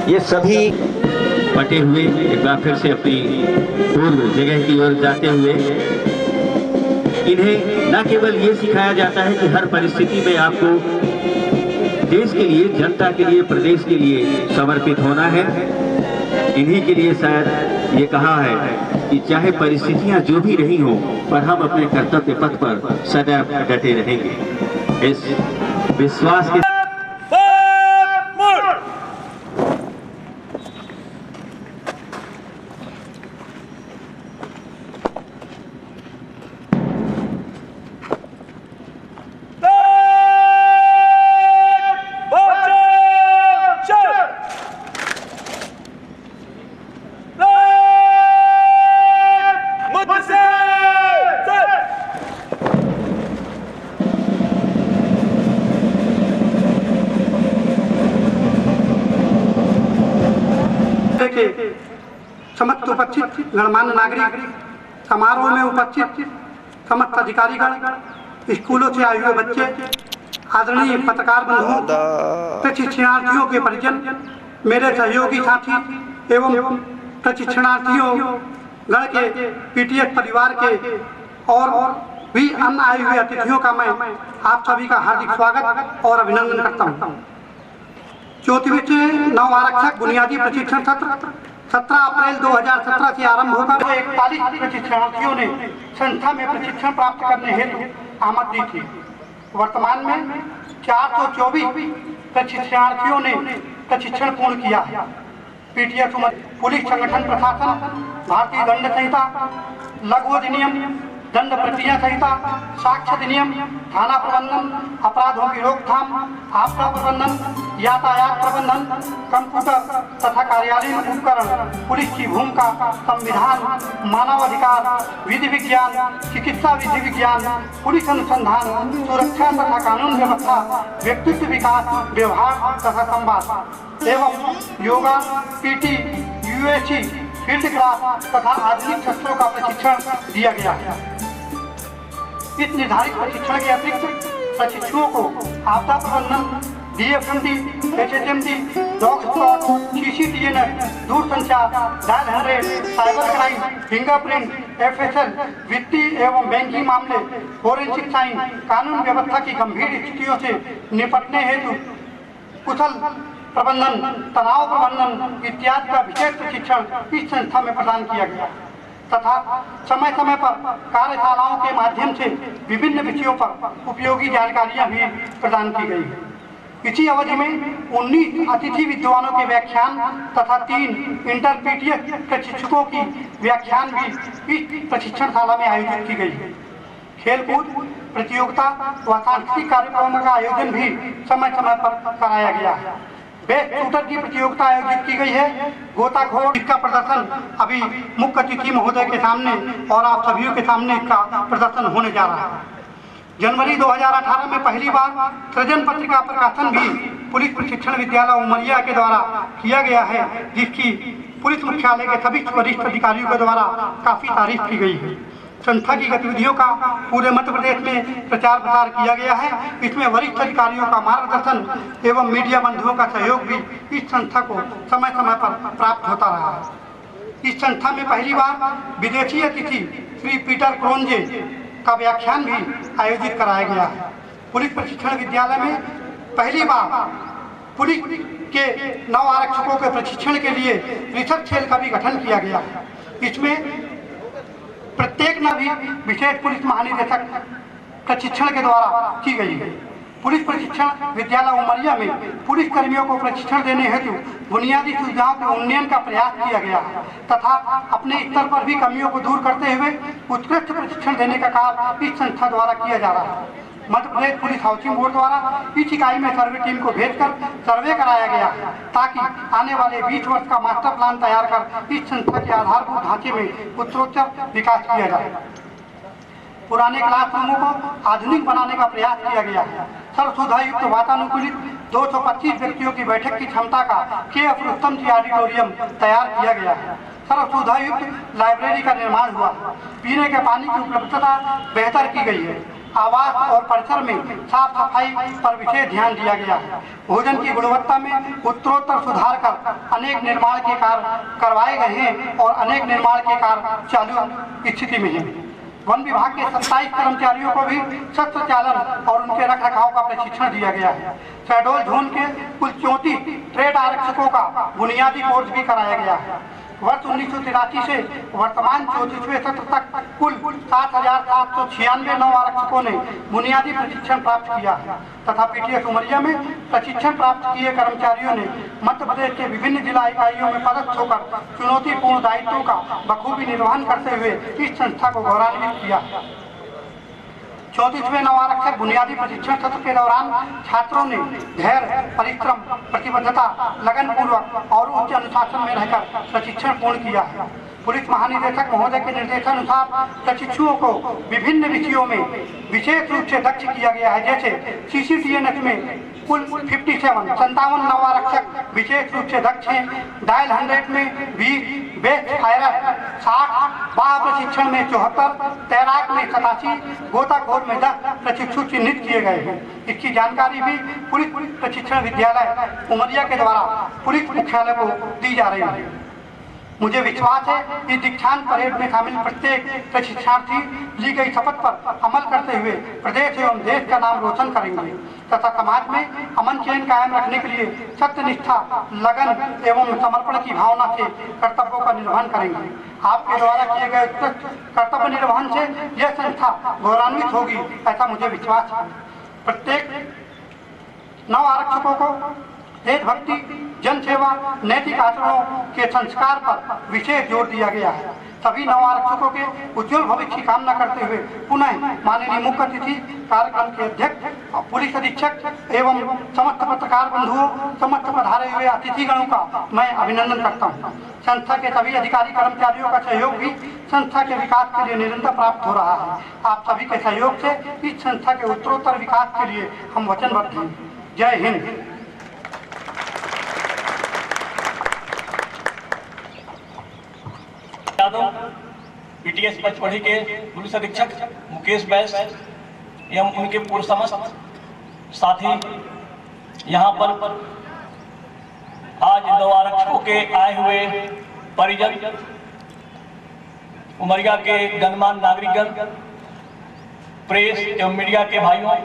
ये सभी बटे हुए एक बार फिर से अपनी पूर्व जगह की ओर जाते हुए इन्हें न केवल ये सिखाया जाता है कि हर परिस्थिति में आपको देश के लिए, जनता के लिए, प्रदेश के लिए समर्पित होना है। इन्हीं के लिए शायद ये कहा है कि चाहे परिस्थितियां जो भी रही हो, पर हम अपने कर्तव्य पथ पर सदैव डटे रहेंगे। इस विश्वास के समस्त उपस्थित गणमान्य नागरिक, समारोह में उपस्थित समस्त अधिकारीगण, स्कूलों से आए हुए बच्चे, आदरणीय पत्रकार बंधुओं, प्रशिक्षणार्थियों के परिजन, मेरे सहयोगी साथी एवं प्रशिक्षणार्थियों गण के पीटीएस परिवार के और भी अन्य आए हुए अतिथियों का मैं आप सभी का हार्दिक स्वागत और अभिनंदन करता हूँ। 34वें नव आरक्षक बुनियादी प्रशिक्षण सत्र 17 अप्रैल 2017 से आरंभ होगा। 41 प्रशिक्षणार्थियों ने संस्था में प्रशिक्षण प्राप्त करने हेतु आमद दी थी। वर्तमान में 424 प्रशिक्षणार्थियों ने प्रशिक्षण पूर्ण किया है। पीटीएस पुलिस संगठन प्रशासन, भारतीय दंड संहिता, लघु अधिनियम, दंड प्रक्रिया संहिता, साक्ष्य अधिनियम, थाना प्रबंधन, अपराधों की रोकथाम, आपदा प्रबंधन, यातायात प्रबंधन, कंप्यूटर तथा कार्यालयीन उपकरण, पुलिस की भूमिका, संविधान, मानवाधिकार, विधि विज्ञान, चिकित्सा विधि विज्ञान, पुलिस अनुसंधान, सुरक्षा तथा कानून व्यवस्था, व्यक्तित्व विकास, व्यवहार तथा संवाद एवं yoga, PT, UAC, field class तथा आधुनिक शस्त्रों का प्रशिक्षण दिया गया है। इस निर्धारित प्रशिक्षण के अतिरिक्त प्रशिक्षुओं को आपदा प्रबंधन, DFMD, HHMD, dog squad, CCTNS, दूरसंचार, dial 100, cyber crime, fingerprint, FSL, वित्तीय एवं बैंकिंग मामले, फोरेंसिक साइंस, कानून व्यवस्था की गंभीर स्थितियों से निपटने हेतु कुशल प्रबंधन, तनाव प्रबंधन इत्यादि का विशेष प्रशिक्षण इस संस्था में प्रदान किया गया तथा समय समय पर कार्यशालाओं के माध्यम से विभिन्न विषयों पर उपयोगी जानकारियां भी प्रदान की गई है। इसी अवधि में 19 अतिथि विद्वानों के व्याख्यान तथा 3 इंटरपीटीएस प्रशिक्षकों की व्याख्यान भी इस प्रशिक्षणशाला में आयोजित की गई है। खेलकूद प्रतियोगिता व सांस्कृतिक कार्यक्रमों का आयोजन भी समय समय पर कराया गया है। बेस्ट शूटर की प्रतियोगिता आयोजित की गई है। गोताखोर इसका प्रदर्शन अभी मुख्य अतिथि महोदय के सामने और आप सभी के सामने इसका प्रदर्शन होने जा रहा है। जनवरी 2018 में पहली बार सृजन पत्रिका प्रकाशन भी पुलिस प्रशिक्षण विद्यालय उमरिया के द्वारा किया गया है, जिसकी पुलिस मुख्यालय के सभी वरिष्ठ अधिकारियों के द्वारा काफी तारीफ की गई है। संस्था की गतिविधियों का पूरे मध्य प्रदेश में प्रचार प्रसार किया गया है। इसमें वरिष्ठ अधिकारियों का मार्गदर्शन एवं मीडिया बंधुओं का सहयोग भी इस संस्था को समय समय पर प्राप्त होता रहा है। इस संस्था में पहली बार विदेशी अतिथि श्री पीटर क्रोंजे का व्याख्यान भी आयोजित कराया गया है। पुलिस प्रशिक्षण विद्यालय में पहली बार पुलिस के नव आरक्षकों के प्रशिक्षण के लिए रिसर्च सेल का भी गठन किया गया है। इसमें प्रत्येक नवी विशेष पुलिस महानिदेशक प्रशिक्षण के द्वारा की गई है। पुलिस प्रशिक्षण विद्यालय उमरिया में पुलिस कर्मियों को प्रशिक्षण देने हेतु बुनियादी सुविधाओं के उन्नयन का प्रयास किया गया है तथा अपने स्तर पर भी कमियों को दूर करते हुए उत्कृष्ट प्रशिक्षण देने का कार्य इस संस्था द्वारा किया जा रहा है। Madhya Pradesh police housing board द्वारा इस इकाई में सर्वे टीम को भेजकर सर्वे कराया गया ताकि आने वाले 20 वर्ष का मास्टर प्लान तैयार कर इस संस्था के आधारभूत ढांचे में उत्तरोत्तर विकास किया जाए। पुराने क्लासरूमों को आधुनिक बनाने का प्रयास किया गया है। सर्वसुविधायुक्त वातानुकूलित 225 व्यक्तियों की बैठक की क्षमता का के.एफ. रुस्तम जी ऑडिटोरियम तैयार किया गया है। सर्वसुविधायुक्त लाइब्रेरी का निर्माण हुआ। पीने के पानी की उपलब्धता बेहतर की गई है। आवास और परिसर में साफ सफाई पर विशेष ध्यान दिया गया है। भोजन की गुणवत्ता में उत्तरोत्तर सुधार कर अनेक निर्माण के कार्य करवाए गए हैं और अनेक निर्माण के कार्य चालू स्थिति में हैं। वन विभाग के 27 कर्मचारियों को भी शस्त्र चालन और उनके रखरखाव का प्रशिक्षण दिया गया है। शहडोल जोन के कुल 34 ट्रेड आरक्षकों का बुनियादी कोर्स भी कराया गया है। वर्ष 1983 से वर्तमान 34वें सत्र तक कुल 7,796 नव आरक्षकों ने बुनियादी प्रशिक्षण प्राप्त किया है तथा पीटीएस उमरिया में प्रशिक्षण प्राप्त किए कर्मचारियों ने मध्य प्रदेश के विभिन्न जिला इकाइयों में पदस्थ होकर चुनौतीपूर्ण दायित्वों का बखूबी निर्वहन करते हुए इस संस्था को गौरवान्वित किया। 34वें नव आरक्षक बुनियादी प्रशिक्षण सत्र के दौरान छात्रों ने धैर्य, परिश्रम, प्रतिबद्धता, लगन पूर्वक और उच्च अनुशासन में रहकर प्रशिक्षण पूर्ण किया है। पुलिस महानिदेशक महोदय के निर्देशानुसार प्रशिक्षुओं को विभिन्न विषयों में विशेष रूप से दक्ष किया गया है, जैसे CCTNS में कुल 57 नव आरक्षक विशेष रूप से दक्ष हैं। डायल 100 में 20, बेस्ट फायरर 60, बाह प्रशिक्षण में 74, तैराक में 87, गोताखोर में 10 प्रशिक्षु चिन्हित किए गए हैं। इसकी जानकारी भी पुलिस प्रशिक्षण विद्यालय उमरिया के द्वारा पुलिस मुख्यालय को दी जा रही है। मुझे विश्वास है कि दीक्षांत परेड में शामिल प्रत्येक प्रशिक्षणार्थी ली गई शपथ पर अमल करते हुए प्रदेश एवं देश का नाम रोशन करेंगे तथा समाज में अमन चैन कायम रखने के लिए सत्यनिष्ठा, लगन एवं समर्पण की भावना से कर्तव्यों का निर्वहन करेंगे। आपके द्वारा किए गए कर्तव्य निर्वहन से यह संस्था गौरवान्वित होगी, ऐसा मुझे विश्वास है। प्रत्येक नव आरक्षकों को देशभक्ति, जन सेवा, नैतिक आचरणों के संस्कार पर विशेष जोर दिया गया है। सभी नव आरक्षकों के उज्जवल भविष्य की कामना करते हुए पुनः माननीय मुख्य अतिथि, कार्यक्रम के अध्यक्ष, पुलिस अधीक्षक एवं समस्त पत्रकार बंधुओं, समस्त पधारे हुए अतिथिगणों का मैं अभिनंदन करता हूँ। संस्था के सभी अधिकारी कर्मचारियों का सहयोग भी संस्था के विकास के लिए निरंतर प्राप्त हो रहा है। आप सभी के सहयोग से इस संस्था के उत्तरोत्तर विकास के लिए हम वचनबद्ध हैं। जय हिंद। पीटीएस पचमढ़ी के पुलिस अधीक्षक मुकेश बैस एवं उनके पूर्व समस्त साथी यहाँ पर आज नव आरक्षकों के आए हुए परिजन, उमरिया के गणमान्य नागरिकगण, प्रेस एवं मीडिया के भाइयों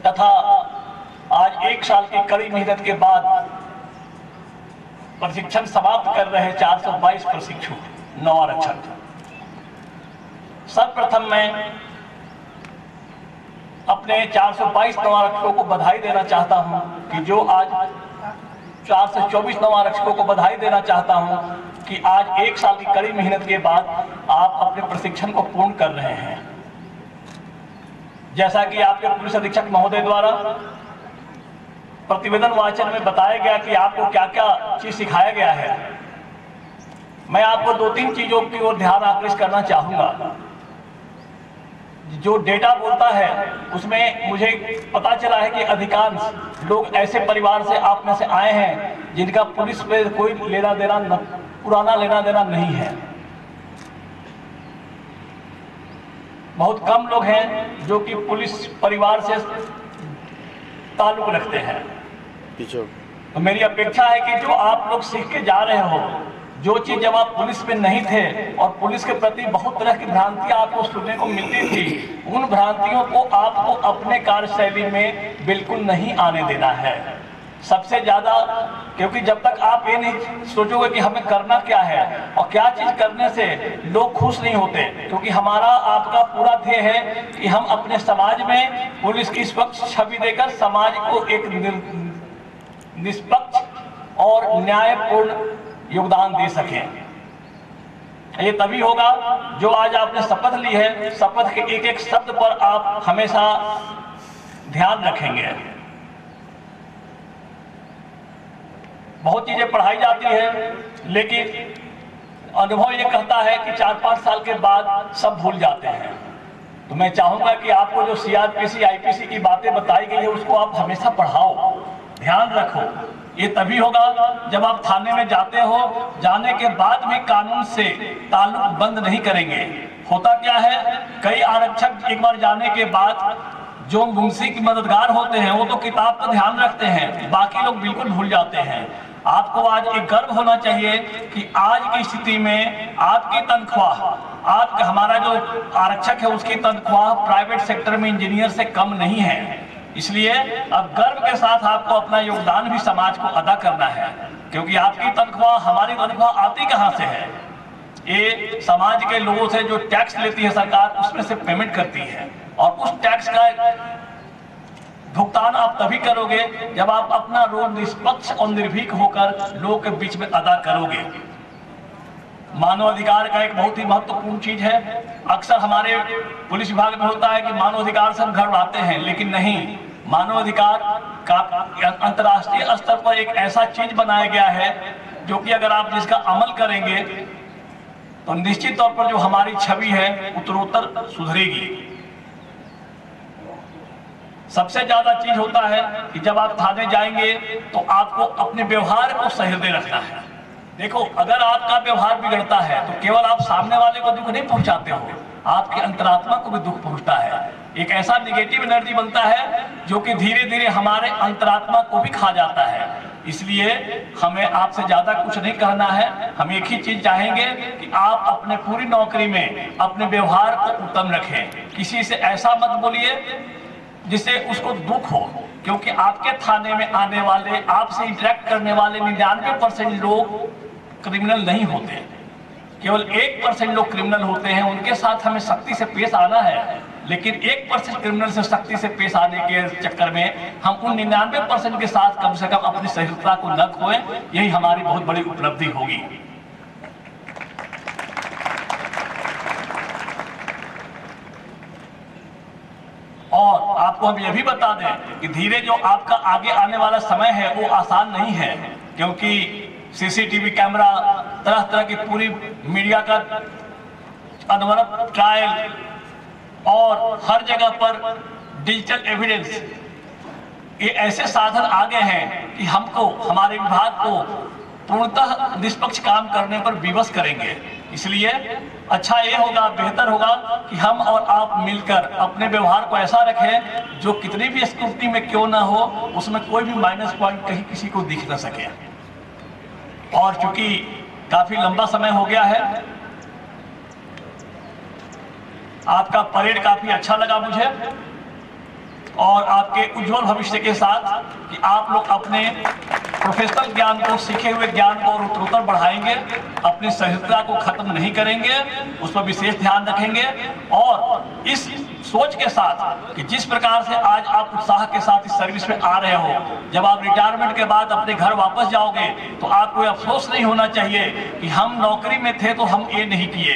तथा आज 1 साल की कड़ी मेहनत के बाद प्रशिक्षण समाप्त कर रहे 422 प्रशिक्षु नव आरक्षक। सर्वप्रथम मैं अपने 422 नव आरक्षकों को बधाई देना चाहता हूं कि जो आज 424 नव आरक्षकों को बधाई देना चाहता हूं कि आज 1 साल की कड़ी मेहनत के बाद आप अपने प्रशिक्षण को पूर्ण कर रहे हैं। जैसा कि आपके पुलिस अधीक्षक महोदय द्वारा प्रतिवेदन वाचन में बताया गया कि आपको क्या क्या चीज सिखाया गया है, मैं आपको 2-3 चीजों की ओर ध्यान आकृष्ट करना चाहूंगा। जो डेटा बोलता है उसमें मुझे पता चला है कि अधिकांश लोग ऐसे परिवार से आप में से आए हैं जिनका पुलिस पे कोई लेना देना पुराना लेना देना नहीं है। बहुत कम लोग हैं जो कि पुलिस परिवार से ताल्लुक रखते हैं। तो मेरी अपेक्षा है कि जो आप लोग सीख के जा रहे हो, जो चीज जब आप पुलिस में नहीं थे और पुलिस के प्रति बहुत तरह की भ्रांतियां आपको सुनने को मिलती थी, उन भ्रांतियों को आपको अपने कार्यशैली में बिल्कुल नहीं आने देना है। सबसे ज्यादा, क्योंकि जब तक आप ये नहीं सोचोगे कि हमें करना क्या है और क्या चीज करने से लोग खुश नहीं होते, क्योंकि हमारा आपका पूरा ध्येय है कि हम अपने समाज में पुलिस की स्वच्छ छवि देकर समाज को एक निष्पक्ष और न्यायपूर्ण योगदान दे सकें। ये तभी होगा जो आज आपने शपथ ली है, शपथ के एक एक शब्द पर आप हमेशा ध्यान रखेंगे। बहुत चीजें पढ़ाई जाती है, लेकिन अनुभव ये कहता है कि 4-5 साल के बाद सब भूल जाते हैं। तो मैं चाहूंगा कि आपको जो CRPC IPC की बातें बताई गई है उसको आप हमेशा पढ़ाओ, ध्यान रखो। ये तभी होगा जब आप थाने में जाते हो, जाने के बाद भी कानून से ताल्लुक बंद नहीं करेंगे। होता क्या है, कई आरक्षक एक बार जाने के बाद जो मुंशी की मददगार होते हैं वो तो किताब का ध्यान रखते हैं, बाकी लोग बिल्कुल भूल जाते हैं। आपको आज एक गर्व होना चाहिए कि आज की स्थिति में आपकी तनख्वाह, आपका हमारा जो आरक्षक है उसकी तनख्वाह प्राइवेट सेक्टर में इंजीनियर से कम नहीं है। इसलिए अब गर्व के साथ आपको अपना योगदान भी समाज को अदा करना है, क्योंकि आपकी तनख्वाह, हमारी तनख्वाह आती कहाँ से है? ये समाज के लोगों से जो टैक्स लेती है सरकार, उसमें से पेमेंट करती है, और उस टैक्स का भुगतान आप तभी करोगे जब आप अपना रोल निष्पक्ष और निर्भीक होकर लोगों के बीच में अदा करोगे। मानवाधिकार का एक बहुत ही महत्वपूर्ण चीज है। अक्सर हमारे पुलिस विभाग में होता है कि मानवाधिकार से हम घबराते हैं, लेकिन नहीं, मानवाधिकार का अंतर्राष्ट्रीय स्तर पर एक ऐसा चीज बनाया गया है जो कि अगर आप जिसका अमल करेंगे तो निश्चित तौर पर जो हमारी छवि है उत्तरोत्तर सुधरेगी। सबसे ज्यादा चीज होता है कि जब आप थाने जाएंगे तो आपको अपने व्यवहार को सहृदय रखना है। देखो, अगर आपका व्यवहार बिगड़ता है तो केवल आप सामने वाले को दुख नहीं पहुंचाते हो, आपकी अंतरात्मा को भी दुख पहुंचता है। एक ऐसा निगेटिव एनर्जी बनता है जो कि धीरे धीरे हमारे अंतरात्मा को भी खा जाता है। इसलिए हमें आपसे ज्यादा कुछ नहीं कहना है, हम एक ही चीज चाहेंगे कि आप अपने पूरी नौकरी में अपने व्यवहार को उत्तम रखें। किसी से ऐसा मत बोलिए जिससे उसको दुख हो, क्योंकि आपके थाने में आने वाले, आपसे इंटरेक्ट करने वाले 99% लोग क्रिमिनल नहीं होते, केवल 1% लोग क्रिमिनल होते हैं। उनके साथ हमें सख्ती से पेश आना है, लेकिन 1% क्रिमिनल से सख्ती से पेश आने के चक्कर में हम उन 99% के साथ कम से कम अपनी सहिष्णुता को न खोएं। यही हमारी बहुत बड़ी उपलब्धि होगी। और आपको हम यह भी बता दें कि धीरे जो आपका आगे आने वाला समय है वो आसान नहीं है, क्योंकि सीसीटीवी कैमरा, तरह तरह की पूरी मीडिया का अनवरत ट्रायल और हर जगह पर डिजिटल एविडेंस, ये ऐसे साधन आ गए हैं कि हमको, हमारे विभाग को पूर्णतः निष्पक्ष काम करने पर विवश करेंगे। इसलिए अच्छा ये होगा, बेहतर होगा कि हम और आप मिलकर अपने व्यवहार को ऐसा रखें जो कितनी भी स्क्रूटनी में क्यों ना हो, उसमें कोई भी माइनस पॉइंट कहीं किसी को दिख न सके। और चूंकि काफी लंबा समय हो गया है, आपका परेड काफी अच्छा लगा मुझे, और आपके उज्जवल भविष्य के साथ कि आप लोग अपने प्रोफेशनल ज्ञान को, सीखे हुए ज्ञान को और उत्तरोत्तर बढ़ाएंगे, अपनी सहिष्णुता को खत्म नहीं करेंगे, उस पर विशेष ध्यान रखेंगे। और इस सोच के साथ कि जिस प्रकार से आज आप उत्साह के साथ इस सर्विस में आ रहे हो, जब आप रिटायरमेंट के बाद अपने घर वापस जाओगे तो आपको अफसोस नहीं होना चाहिए कि हम नौकरी में थे तो हम ये नहीं किए,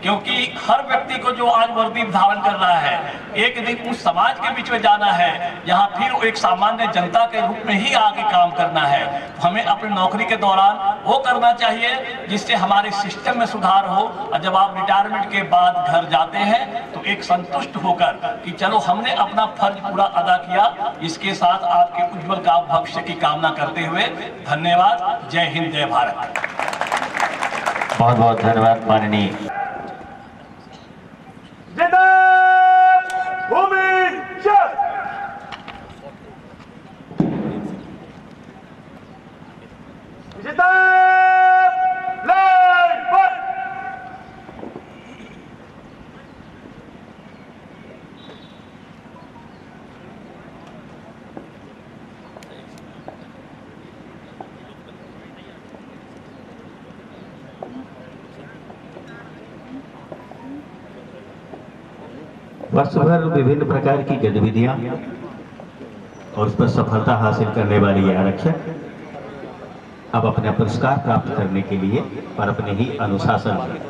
क्योंकि हर व्यक्ति को जो आज वर्दी धारण कर रहा है, एक दिन उस समाज के बीच में जाना है जहां फिर वो एक सामान्य जनता के रूप में ही आगे काम करना है। तो हमें अपनी नौकरी के दौरान वो करना चाहिए जिससे हमारे सिस्टम में सुधार हो, और जब आप रिटायरमेंट के बाद घर जाते हैं तो एक संतुष्ट होकर कि चलो हमने अपना फर्ज पूरा अदा किया। इसके साथ आपके उज्जवल का भविष्य की कामना करते हुए धन्यवाद। जय हिंद, जय भारत। बहुत बहुत धन्यवाद माननीय। वर्ष भर विभिन्न प्रकार की गतिविधियां और उस पर सफलता हासिल करने वाले ये आरक्षक अब अपना पुरस्कार प्राप्त करने के लिए और अपने ही अनुशासन में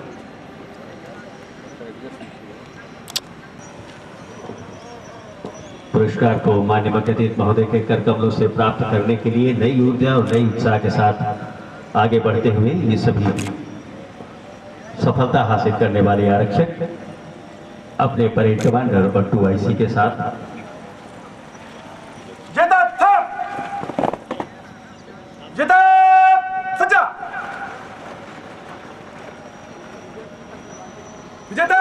पुरस्कार को माननीय मुख्य अतिथि महोदय के कर कमलों से प्राप्त करने के लिए नई ऊर्जा और नई उत्साह के साथ आगे बढ़ते हुए ये सभी सफलता हासिल करने वाले आरक्षक अपने परेड कमांडर बट्टू आईसी के साथ विजेता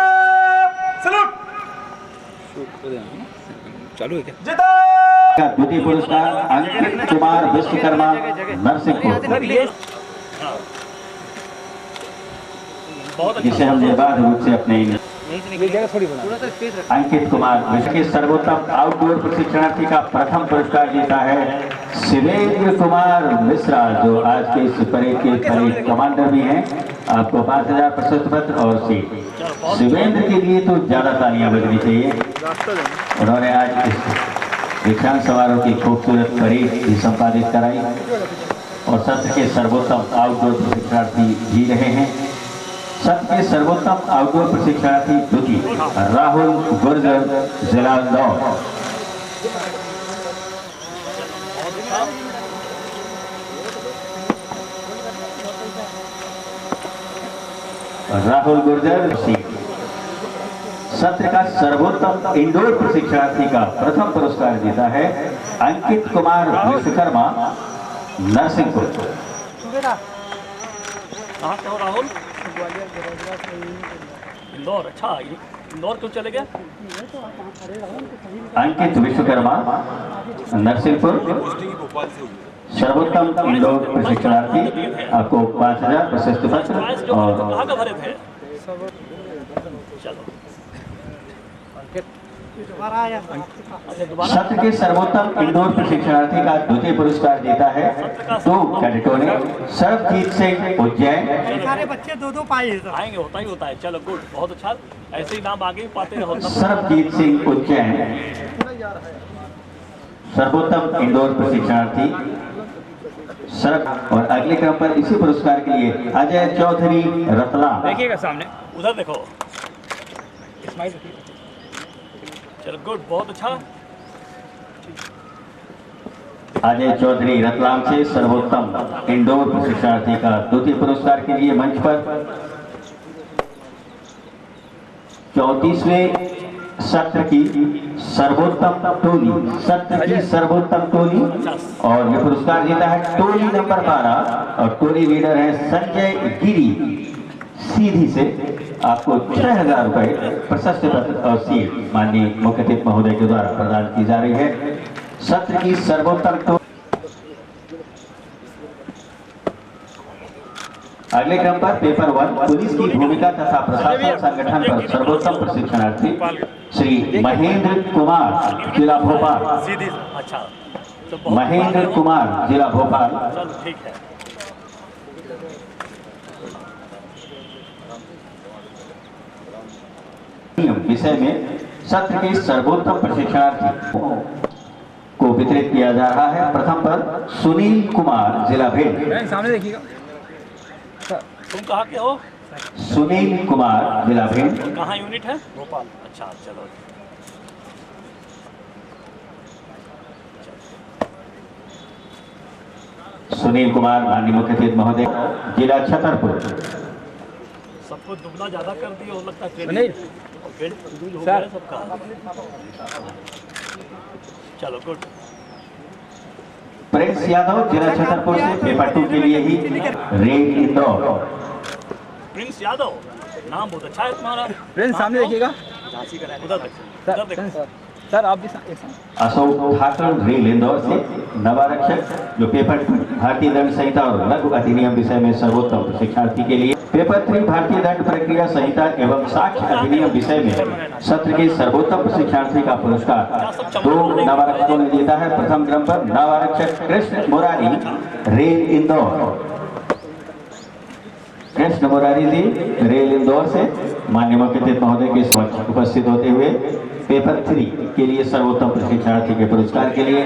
द्वितीय पुरस्कार अंकित कुमार विश्वकर्मा नरसिंहपुर, जिसे हम निर्बाध रूप से अपने अंकित कुमार विश्व के सर्वोत्तम आउटडोर प्रशिक्षणार्थी का प्रथम पुरस्कार जीता है शिवेंद्र कुमार मिश्रा, जो आज के इस परेड के परेड कमांडर भी हैं। आपको 5000 प्रशस्ति पत्र और सीट। शिवेंद्र के लिए तो ज्यादा तालियां बजनी चाहिए। उन्होंने आज इस दीक्षांत समारोह की खूबसूरत परेड भी संपादित कराई और सत्र के सर्वोत्तम आउटडोर प्रशिक्षणार्थी जी रहे हैं। सत्र के सर्वोत्तम आउटडोर प्रशिक्षणार्थी द्वितीय राहुल गुर्जर, जिला इंदौर। राहुल गुर्जर। सत्र का सर्वोत्तम इंडोर प्रशिक्षणार्थी का प्रथम पुरस्कार जीता है अंकित कुमार विश्वकर्मा नरसिंहपुर। कहाँ से हो राहुल? इंदौर। अच्छा, इंदौर क्यों चले गए? अंकित विश्वकर्मा नरसिंहपुर, सर्वोत्तम इंडोर प्रशिक्षणार्थी। आपको 5000 प्रशस्ति पत्र और कहाँ का भरे थे? चलो सत्र के सर्वोत्तम इंडोर प्रशिक्षणार्थी का द्वितीय पुरस्कार जीता है 2 कैडेटों ने, सरबजीत सिंह उज्जैन। सारे बच्चे 2-2 पाए आएंगे, होता ही होता है। चलो गुड, बहुत अच्छा। ऐसे ही नाम आगे भी पाते रहो। सरबजीत सिंह उज्जैन सर्वोत्तम इंडोर प्रशिक्षणार्थी सरब। और अगले क्रम पर इसी पुरस्कार के लिए अजय चौधरी रतलाम। देखिएगा सामने, उधर देखो। चलो गुड, बहुत अच्छा। अजय चौधरी रतलाम से सर्वोत्तम इंडोर प्रशिक्षणार्थी का द्वितीय पुरस्कार के लिए मंच पर 34वें सत्र की सर्वोत्तम टोली, सत्र की सर्वोत्तम टोली। और ये पुरस्कार जीता है टोली नंबर 12 और टोली लीडर है संजय गिरी। सीधी से आपको 6000 रुपए प्रशस्ति पत्र और सीट माननीय मुख्य अतिथि महोदय के द्वारा प्रदान की जा रही है। सत्र की सर्वोत्तम टोली। अगले क्रम पर पेपर 1 पुलिस की भूमिका तथा प्रशासन संगठन पर सर्वोत्तम प्रशिक्षणार्थी श्री महेंद्र कुमार, जिला भोपाल। अच्छा, महेंद्र कुमार, जिला भोपाल। चलो ठीक है। विषय में सत्र के सर्वोत्तम प्रशिक्षणार्थी को वितरित किया जा रहा है। प्रथम पर सुनील कुमार, जिला भिंड। सामने देखिएगा। तुम कहाँ के हो? सुनील कुमार, जिला भिंड। कहाँ यूनिट है? भोपाल। अच्छा चलो। सुनील कुमार माननीय मुख्य अतिथि महोदय, जिला छतरपुर। सबको दुगना ज्यादा कर दिए हो लगता है। नहीं सर, सबका। चलो गुड। प्रिंस यादव, जिला छतरपुर से पेपर 2 के लिए ही रेल इंदौर। प्रिंस यादव, नाम बहुत अच्छा है तुम्हारा। फ्रेंड सामने देखिएगा। झांसी का। उधर देखो, उधर देखो। सर आप भी अशोक ठाकुर, रेल इंदौर से नवारक्षक, जो पेपर 2 भारतीय दंड संहिता और लघु अधिनियम विषय में सर्वोत्तम प्रशिक्षणार्थी के लिए, पेपर 3 भारतीय दंड प्रक्रिया संहिता एवं साक्ष्य अधिनियम विषय में सत्र के सर्वोत्तम प्रशिक्षणार्थी का पुरस्कार 2 नवारक्षकों ने जीता है। प्रथम क्रम पर नवारक्षक कृष्ण मुरारी, रेल इंदौर। कृष्ण मुरारी जी, रेल इंदौर से माननीय मुख्य अतिथि महोदय के समक्ष उपस्थित होते हुए पेपर 3 के लिए सर्वोत्तम प्रशिक्षणार्थी के पुरस्कार के लिए।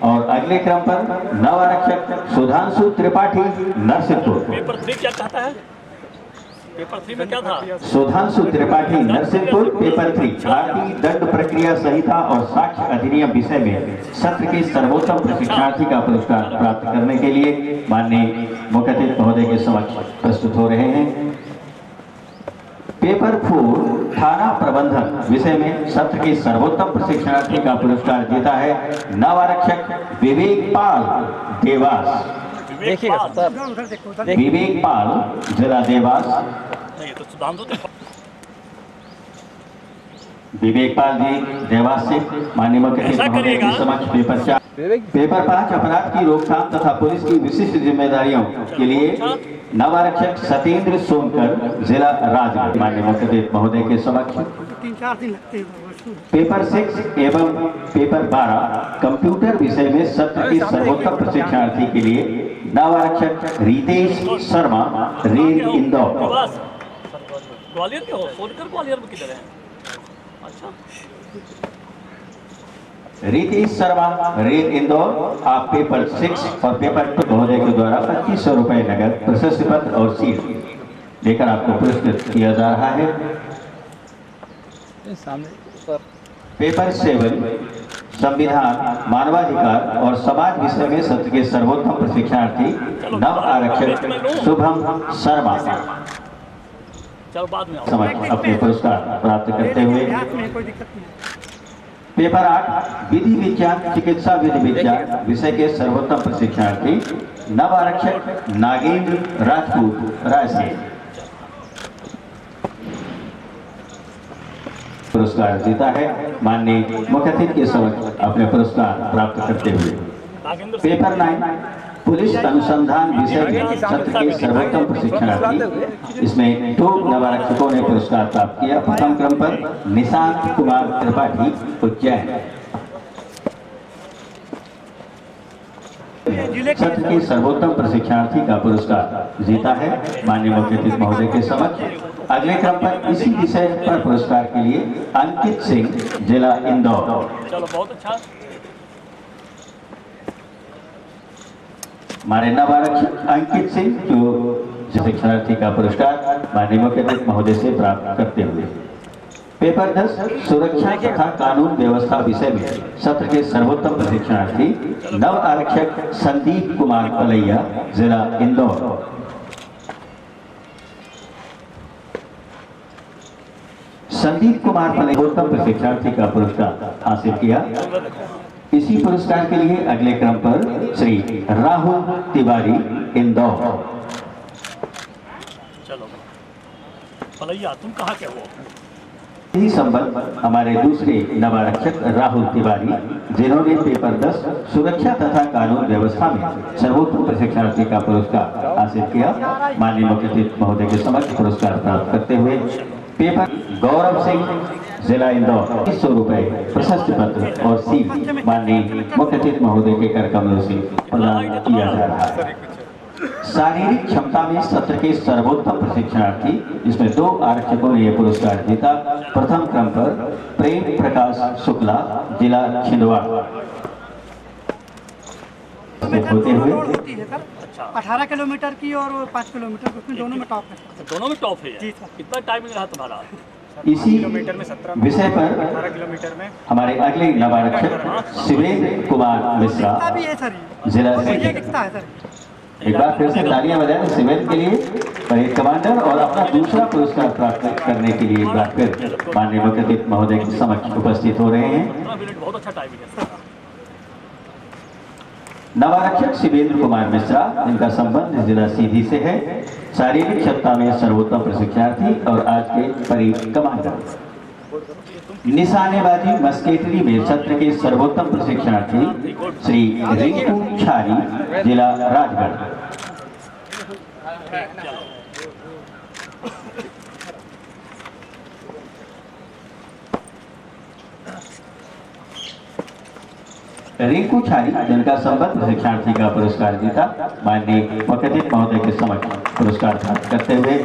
और अगले क्रम पर नवारक्षक सुधांशु त्रिपाठी, नरसिंहपुर। पेपर 3 क्या कहता है? पेपर 3 में क्या था? सुधांशु त्रिपाठी, नरसिंहपुर। पेपर 3 भारतीय दंड प्रक्रिया संहिता और साक्ष्य अधिनियम विषय में सत्र के सर्वोत्तम प्रशिक्षणार्थी का पुरस्कार प्राप्त करने के लिए माननीय मुख्य अतिथि महोदय के समक्ष प्रस्तुत हो रहे हैं। पेपर 4 थाना प्रबंधन विषय में सत्र के सर्वोत्तम प्रशिक्षणार्थी का पुरस्कार जीता है नवारक्षक विवेक पाल, देवास। देखिएगा सर। विवेक पाल, जिला देवास। नहीं तो सुधांशु विवेकपाल जी देवास से माननीय मुख्य ऐसा महोदय करिएगा। के समक्ष पेपर 4 विवेक पेपर 5 अपराध की रोकथाम तथा पुलिस की विशिष्ट जिम्मेदारियों के लिए नव आरक्षक सत्येंद्र सोनकर जिला राजगढ़ माननीय मुख्य महोदय के समक्ष 3-4 दिन लगते हैं पेपर 6 एवं पेपर 12 कंप्यूटर विषय में सत्र के सर्वोत्तम प्रशिक्षणार्थी के लिए नव आरक्षक रितेश शर्मा रेल इंदौर। ग्वालियर के हो? सोनकर ग्वालियर में किधर है? अच्छा, रितेश शर्मा रेल इंदौर, आप पेपर 6 और पेपर 2 महोदय के द्वारा 2500 रुपए नगद प्रशस्ति पत्र और सीट लेकर आपको पुरस्कृत किया जा रहा है। सामने सर पेपर 7 संविधान मानवाधिकार और समाज विषय में सत्र के सर्वोत्तम प्रशिक्षणार्थी नव आरक्षक शुभम शर्मा चलो बाद में आओ। समक्ष अपने पुरस्कार प्राप्त करते हुए में कोई दिक्कत नहीं है। पेपर 8 विधि विज्ञान चिकित्सा विधि विज्ञान विषय के सर्वोत्तम प्रशिक्षणार्थी नव आरक्षक नागेंद्र राजपूत रायसेन पुरस्कार जीता है। माननीय मुख्य अतिथि के समक्ष अपने पुरस्कार प्राप्त करते हुए नागेंद्र पेपर 9 पुलिस अनुसंधान विषय में सत्र के सर्वोत्तम प्रशिक्षणार्थी इसमें 2 नवारक्षकों ने पुरस्कार प्राप्त किया। प्रथम क्रम पर निशांत कुमार त्रिपाठी उज्जैन सत्र के सर्वोत्तम प्रशिक्षणार्थी का पुरस्कार जीता है। माननीय मुख्य अतिथि महोदय के समक्ष अगले क्रम पर इसी विषय पर पुरस्कार के लिए अंकित सिंह जिला इंदौर चलो बहुत अच्छा। हमारे नवारक्षक अंकित सिंह जो शिक्षणार्थी का पुरस्कार माननीय मुख्य अतिथि महोदय से प्राप्त करते हुए पेपर 10 सुरक्षा तथा कानून व्यवस्था विषय में सत्र के सर्वोत्तम प्रशिक्षणार्थी नव आरक्षक संदीप कुमार पलैया जिला इंदौर संदीप कुमार पलैया सर्वोत्तम प्रशिक्षणार्थी का पुरस्कार हासिल किया। इसी पुरस्कार के लिए अगले क्रम पर श्री राहुल तिवारी इंदौर चलो पलैया तुम कहाँ के हो? इसी संबंध हमारे दूसरे नवारक्षक राहुल तिवारी जिन्होंने पेपर 10 सुरक्षा तथा कानून व्यवस्था में सर्वोत्तम प्रशिक्षणार्थी का पुरस्कार हासिल किया। माननीय मुख्य अतिथि महोदय के समक्ष पुरस्कार प्राप्त करते हुए पेपर गौरव सिंह जिला इंदौर 200 रुपए प्रशस्ति पत्र और सीट माननीय मुख्य अतिथि महोदय के कर कमलों से प्रदान किया जा रहा है। शारीरिक क्षमता में सत्र के सर्वोत्तम प्रशिक्षणार्थी इसमें 2 आरक्षकों ने यह पुरस्कार जीता। प्रथम क्रम पर प्रेम प्रकाश शुक्ला जिला छिंदवाड़ा होते हुए होती है सर 18 किलोमीटर की और 5 किलोमीटर उसमें दोनों में टॉप है। दोनों में टॉप है। जी सर। कितना टाइमिंग रहा तुम्हारा? इसी विषय पर हमारे अगले नवारक्षक शिवेंद्र कुमार मिश्रा भी है सर जिला ये कितना है सर? एक बार फिर से तालियां बजाएं शिवेंद्र के लिए परेड कमांडर और अपना दूसरा पुरस्कार प्राप्त करने के लिए एक बार फिर माननीय मुख्य अतिथि महोदय के समक्ष उपस्थित हो रहे हैं। 15 मिनट बहुत अच्छा टाइमिंग है। नवारक्षक शिवेंद्र कुमार मिश्रा जिनका संबंध जिला सीधी से है शारीरिक क्षमता में सर्वोत्तम प्रशिक्षणार्थी और आज के परेड कमांडर निशानेबाजी मस्केटरी में सत्र के सर्वोत्तम प्रशिक्षणार्थी श्री रिंकू छारी जिला राजगढ़ रिंकू छारी जिनका संबंध प्रशिक्षणार्थी का पुरस्कार जीता। माननीय मुख्य अतिथि महोदय के समक्ष पुरस्कार प्राप्त करते हुए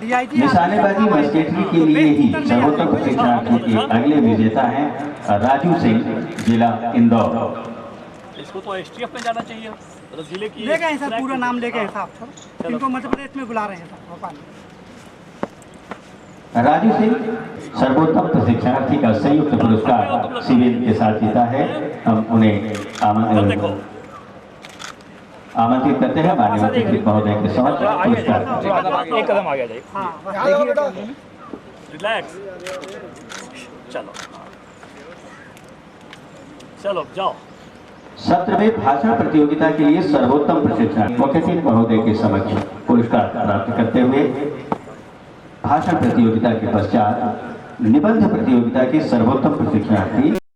निशानेबाजी मस्केटरी के लिए ही सर्वोत्तम प्रशिक्षणार्थी के अगले विजेता हैं राजू सिंह जिला इंदौर। इसको तो एसटीएफ में जाना चाहिए मतलब जिले की ले गए सर पूरा नाम ले गए साहब सर इनको मध्य प्रदेश में बुला रहे हैं सर भोपाल। राजू सिंह सर्वोत्तम प्रशिक्षणार्थी का संयुक्त पुरस्कार शिविर के साथ जीता है। हम उन्हें आमंत्रित करते हैं माननीय मुख्य अतिथि महोदय के समक्ष पुरस्कार एक कदम आगे जाइए। रिलैक्स। चलो चलो जाओ। सत्र में भाषण प्रतियोगिता के लिए सर्वोत्तम प्रशिक्षण मुख्य अतिथि महोदय के समक्ष पुरस्कार प्राप्त करते हुए भाषण प्रतियोगिता के पश्चात निबंध प्रतियोगिता के सर्वोत्तम प्रशिक्षणार्थी